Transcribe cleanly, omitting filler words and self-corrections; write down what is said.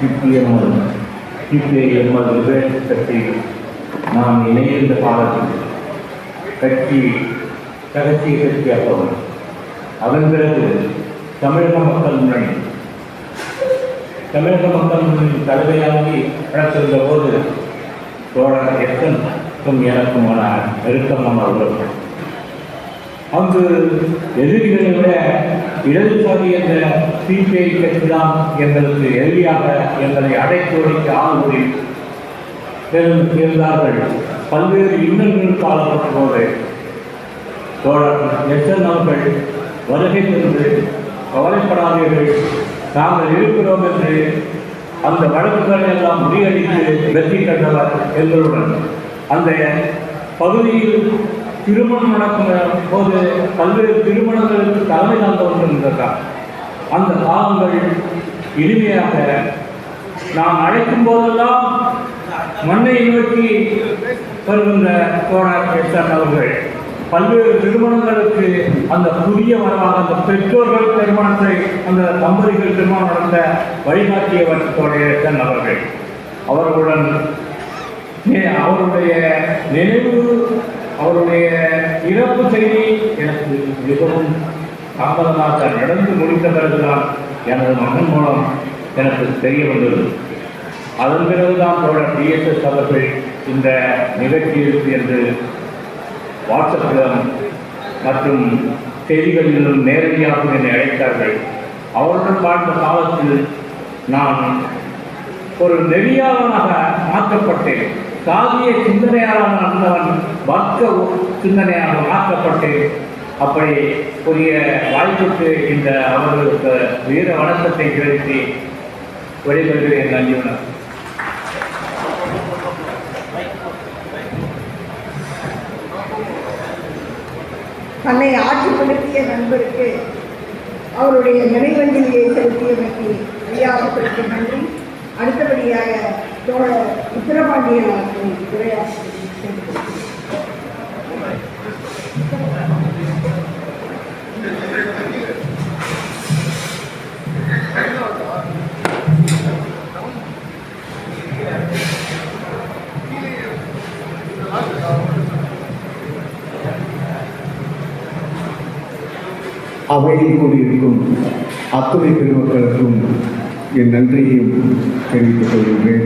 ML liberation கட்சி நாம் இணைந்த காலத்தில் கட்சி ரகசிய கட்சியாகவும் அதன் பிறகு தமிழக மக்கள் முன்னணி தலைமையாகி நடத்திருந்த போது தோழர் எஸ்என் எனக்குமான நெருக்கமான உறவு. அங்கு எதிரிகளை விட இடதுசாரி என்ற சிபிஐ கட்சிதான் எங்களுக்கு எதிரியாக எங்களை அடைத்தோடிக்க ஆளுநரை சேர்ந்தார்கள். பல்வேறு இன்னல்கள் காலப்பட்ட போது தோழர் எஸ்என் அவர்கள் வருகை தந்து கவலைப்படாதீர்கள், நாங்கள் இருக்கிறோம் என்று அந்த வழக்குகளை எல்லாம் முறியடித்து வெற்றி கண்டவர் எங்களுடன். அந்த பகுதியில் திருமணம் நடக்கும் போது பல்வேறு திருமணங்களுக்கு தலைமை தாங்க கொண்டிருந்தார். அந்த காலங்கள் இனிமையாக நாம் அழைக்கும் போதெல்லாம் மண்ணை நோக்கி வருகின்ற தோழர் எஸ்என் அவர்கள் பல்வேறு திருமணங்களுக்கு அந்த புதிய வரலாறு அந்த பெற்றோர்கள் திருமணத்தை அந்த தம்பதிகள் திருமணம் நடந்த வழிகாட்டியவர் தோழர் எஸ்என் அவர்கள். அவர்களுடன் அவருடைய நினைவு அவருடைய இறப்பு செய்தி எனக்கு மிகவும் தாமதமாக நடந்து முடிந்த பிறகுதான் எனது மகன் மூலம் எனக்கு தெரிய வந்தது. அதன் பிறகுதான் தோழர் டிஎஸ்எஸ் அவர்கள் இந்த நிகழ்ச்சி இருக்கு என்று வாட்ஸ்அப்பிலும் மற்றும் செய்திகளிலும் நேரடியாக என்னை அழைத்தார்கள். அவருடன் வாழ்ந்த காலத்தில் நான் ஒரு நெறியாளனாக மாற்றப்பட்டேன். சாதிய சிந்தனையாளன் இருந்தவன் வர்க்க சிந்தனையாக மாற்றப்பட்டேன். அப்படி புதிய வாய்ப்புக்கு இந்த அவர்களுக்கு வீர வணக்கத்தை செலுத்தி வெளிப்படுகிறேன். நன்றியுடன் தன்னை ஆட்சிப்படுத்திய நண்பருக்கு அவருடைய நினைவஞ்சலியை செலுத்தியதற்கு ஐயாவுக்கு நன்றி. அடுத்தபடியாக தோழர் உத்தரபாண்டியன் அவர்கள் உரையாற்றி அவையில் கூடியிருக்கும் அத்துணை பெருமக்களுக்கும் என் நன்றியையும் தெரிவித்துக் கொள்கின்றேன்.